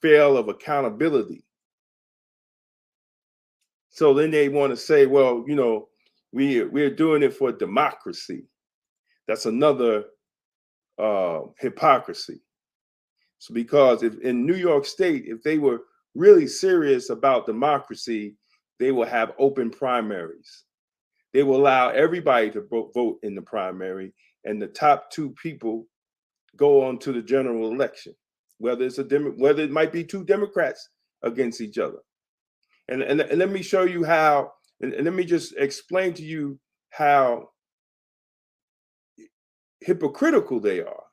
fail of accountability. So then they want to say, well, we're doing it for democracy. That's another hypocrisy. So because if in New York State, if they were really serious about democracy, they will have open primaries. They will allow everybody to vote in the primary, and the top two people go on to the general election, whether whether it might be two Democrats against each other. And let me show you how, and let me just explain to you how hypocritical they are.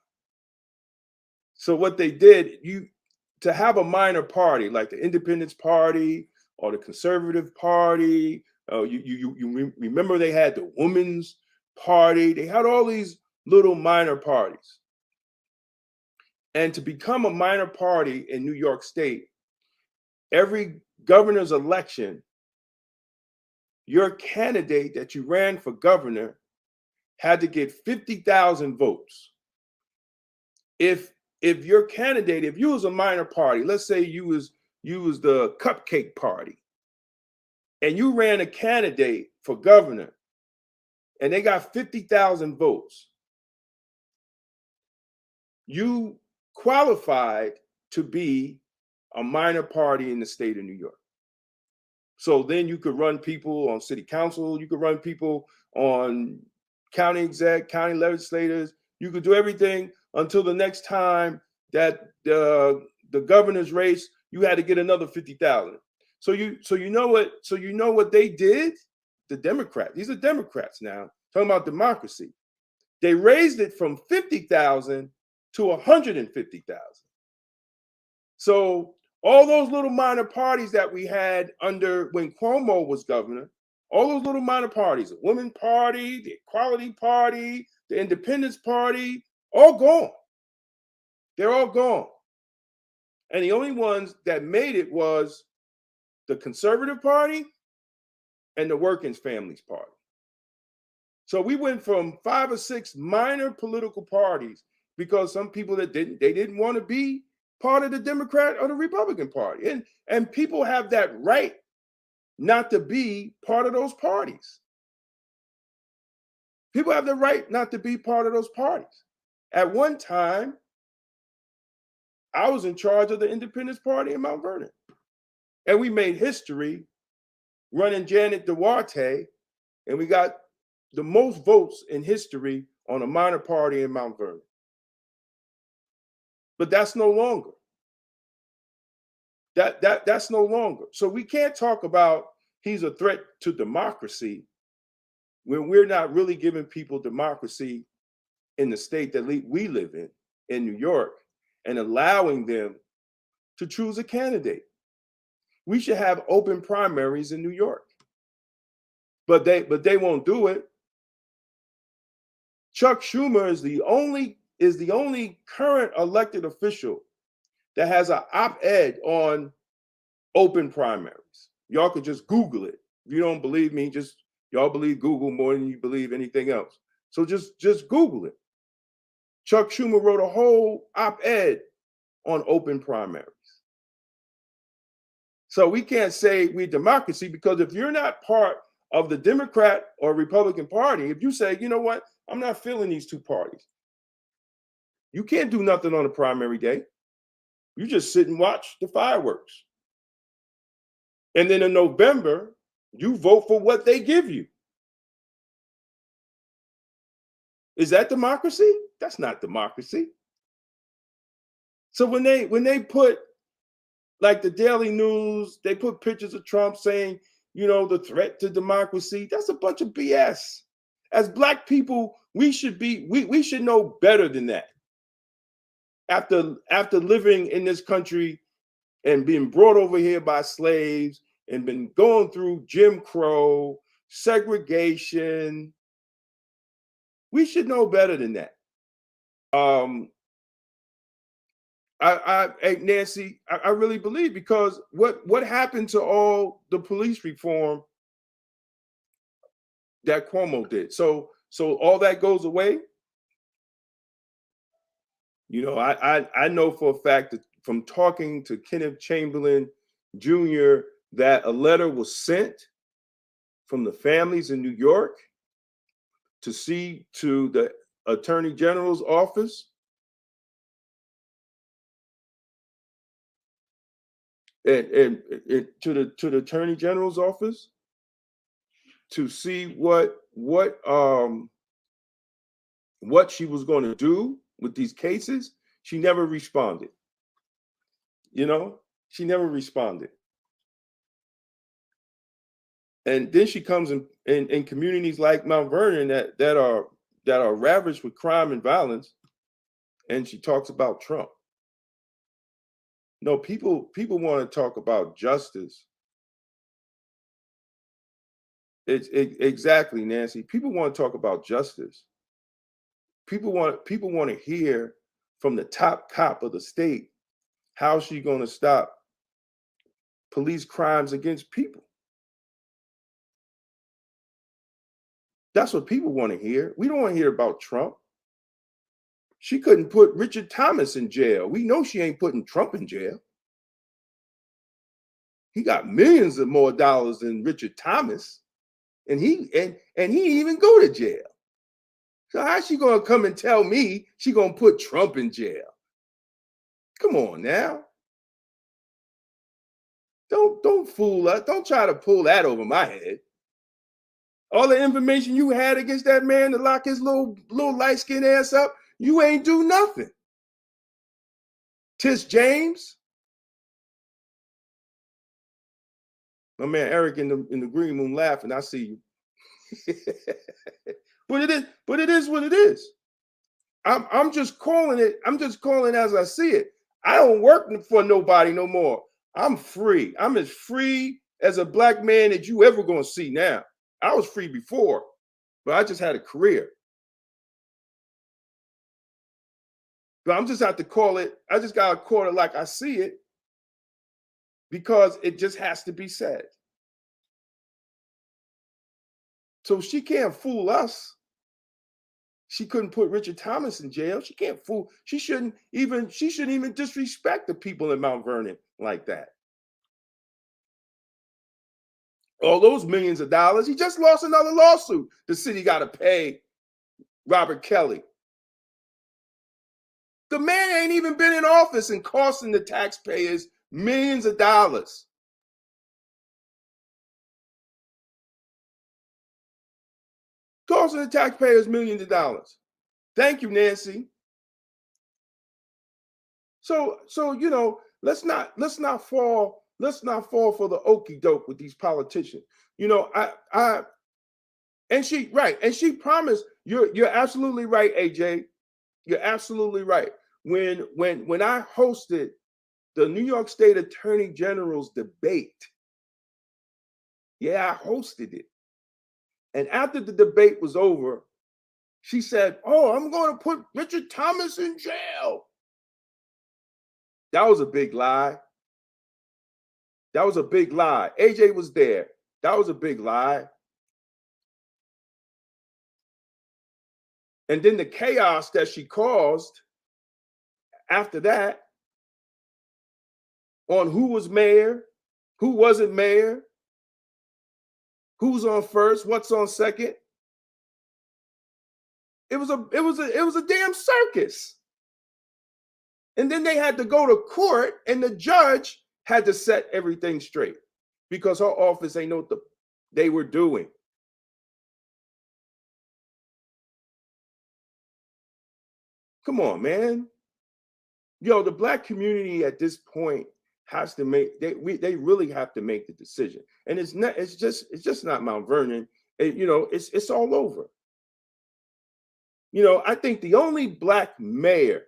So what they did, to have a minor party like the Independence Party or the Conservative Party, you remember they had the Women's Party, they had all these little minor parties. And to become a minor party in New York State, every governor's election, your candidate that you ran for governor had to get 50,000 votes. If your candidate, if you was a minor party, let's say you was the Cupcake Party, and you ran a candidate for governor, and they got 50,000 votes, you qualified to be a minor party in the state of New York. So then you could run people on city council, you could run people on county exec, county legislators, you could do everything until the next time that the governor's race, you had to get another 50,000. So you know what they did? The Democrats, these are Democrats now, talking about democracy. They raised it from 50,000 to 150,000. So all those little minor parties that we had under when Cuomo was governor, all those little minor parties, the Women's Party, the Equality Party, the Independence Party, all gone. They're all gone. And the only ones that made it was the Conservative Party and the Working Families Party. So we went from 5 or 6 minor political parties because some people that didn't want to be part of the Democrat or the Republican Party. And people have that right not to be part of those parties. People have the right not to be part of those parties. At one time, I was in charge of the Independence Party in Mount Vernon. And we made history running Janet Duarte, and we got the most votes in history on a minor party in Mount Vernon. But that's no longer. That's no longer. So we can't talk about he's a threat to democracy when we're not really giving people democracy in the state that we live in New York, and allowing them to choose a candidate. We should have open primaries in New York. But they won't do it. Chuck Schumer is the only current elected official that has an op-ed on open primaries. Y'all could just Google it. If you don't believe me, y'all believe Google more than you believe anything else. So just Google it. Chuck Schumer wrote a whole op-ed on open primaries. So we can't say we're democracy, because if you're not part of the Democrat or Republican Party, if you say, you know what, I'm not feeling these two parties, you can't do nothing on a primary day. You just sit and watch the fireworks. And then in November, you vote for what they give you. Is that democracy? That's not democracy. So when they put, like the Daily News, they put pictures of Trump saying, the threat to democracy, that's a bunch of BS. As Black people, we should know better than that. After living in this country and being brought over here by slaves and been going through Jim Crow, segregation, we should know better than that. Nancy, I really believe, because what happened to all the police reform that Cuomo did? So all that goes away. I know for a fact that from talking to Kenneth Chamberlain Jr. that a letter was sent from the families in New York to the Attorney General's office and to the Attorney General's office to see what she was going to do with these cases. She never responded. She never responded. And then she comes in communities like Mount Vernon that are ravaged with crime and violence, and she talks about Trump. No, people want to talk about justice. Exactly, Nancy. People want to talk about justice. People want to hear from the top cop of the state how she's going to stop police crimes against people. That's what people want to hear. We don't want to hear about Trump. She couldn't put Richard Thomas in jail. We know she ain't putting Trump in jail. He got millions of more dollars than Richard Thomas, and he didn't even go to jail. So how's she gonna come and tell me she gonna put Trump in jail? Come on now. Don't fool us. Don't try to pull that over my head. All the information you had against that man to lock his little light-skinned ass up, you ain't do nothing. Tish James. My man Eric in the green room laughing. I see you. But it is what it is. I'm just calling it. I'm just calling as I see it. I don't work for nobody no more. I'm free. I'm as free as a black man that you ever gonna see now. I was free before, but I just had a career. But I'm just have to call it. I just gotta call it like I see it, because it just has to be said. So she can't fool us. She couldn't put Richard Thomas in jail. She can't fool. She shouldn't even disrespect the people in Mount Vernon like that. All those millions of dollars. He just lost another lawsuit. The city got to pay Robert Kelly. The man ain't even been in office and costing the taxpayers millions of dollars. Costing the taxpayers millions of dollars. Thank you, Nancy. So let's not fall for the okie doke with these politicians. And she promised. You're absolutely right, AJ. You're absolutely right. When I hosted the New York State Attorney General's debate, I hosted it. And after the debate was over, she said, "Oh, I'm going to put Richard Thomas in jail." That was a big lie. That was a big lie. AJ was there. That was a big lie. And then the chaos that she caused after that on who was mayor, who wasn't mayor, who's on first, what's on second. It was a damn circus. And then they had to go to court, and the judge had to set everything straight because her office ain't know what they were doing. Come on, man. The black community at this point has to make they really have to make the decision. And it's just not Mount Vernon. It's all over. I think the only black mayor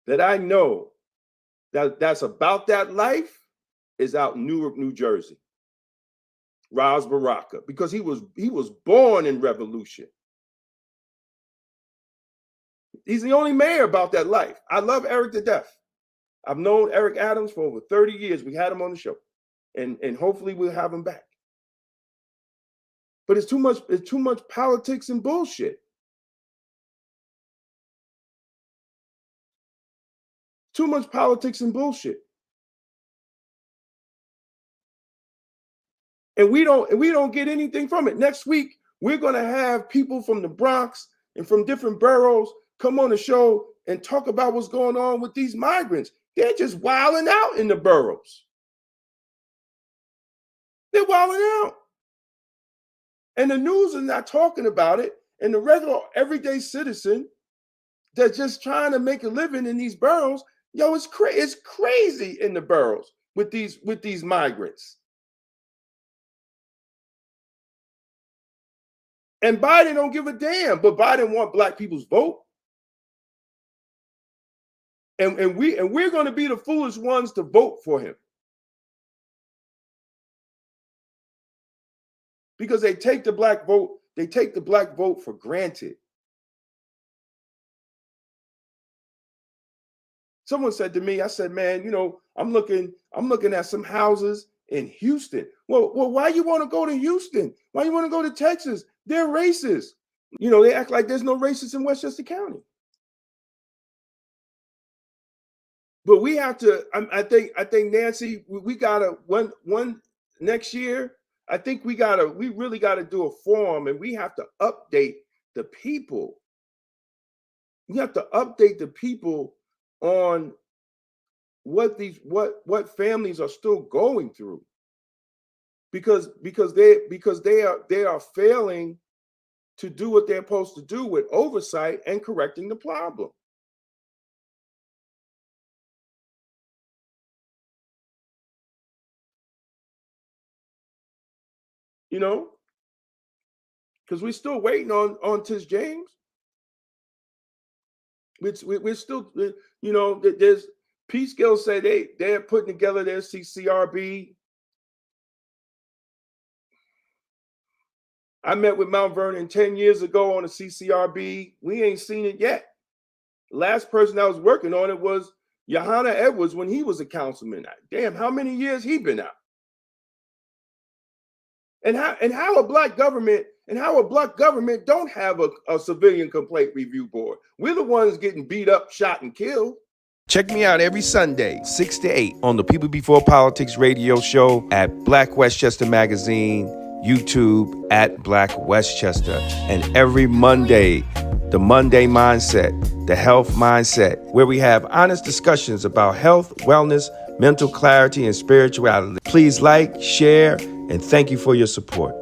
that I know that's about that life is out in Newark, New Jersey. Ras Baraka, because he was born in revolution. He's the only mayor about that life. I love Eric to death. I've known Eric Adams for over 30 years. We had him on the show, and hopefully we'll have him back. But it's too much politics and bullshit. Too much politics and bullshit. And we don't get anything from it. Next week, we're going to have people from the Bronx and from different boroughs come on the show and talk about what's going on with these migrants. They're just wilding out in the boroughs. They're wilding out. And the news is not talking about it. And the regular everyday citizen that's just trying to make a living in these boroughs, yo, it's crazy in the boroughs with these migrants. And Biden don't give a damn, but Biden want black people's vote. And we're going to be the foolish ones to vote for him. Because they take the black vote for granted. Someone said to me, I said, man, you know, I'm looking at some houses in Houston. Well, why you want to go to Houston? Why you want to go to Texas? They're racist. You know, they act like there's no racists in Westchester County. But we have to, I think Nancy, we gotta one next year, I think we really gotta do a forum, and we have to update the people. You have to update the people on what families are still going through, because they are failing to do what they're supposed to do with oversight and correcting the problem. You know, because we're still waiting on Tish James. We're still, you know, there's Peace Girls say they're putting together their CCRB. I met with Mount Vernon 10 years ago on a CCRB. We ain't seen it yet. The last person that was working on it was Johanna Edwards when he was a councilman. Damn, how many years he been out? And how a black government don't have a civilian complaint review board. We're the ones getting beat up, shot, and killed. Check me out every Sunday, 6 to 8, on the People Before Politics radio show at Black Westchester Magazine, YouTube at Black Westchester, and every Monday, the Monday Mindset, the Health Mindset, where we have honest discussions about health, wellness, mental clarity, and spirituality. Please like, share, and thank you for your support.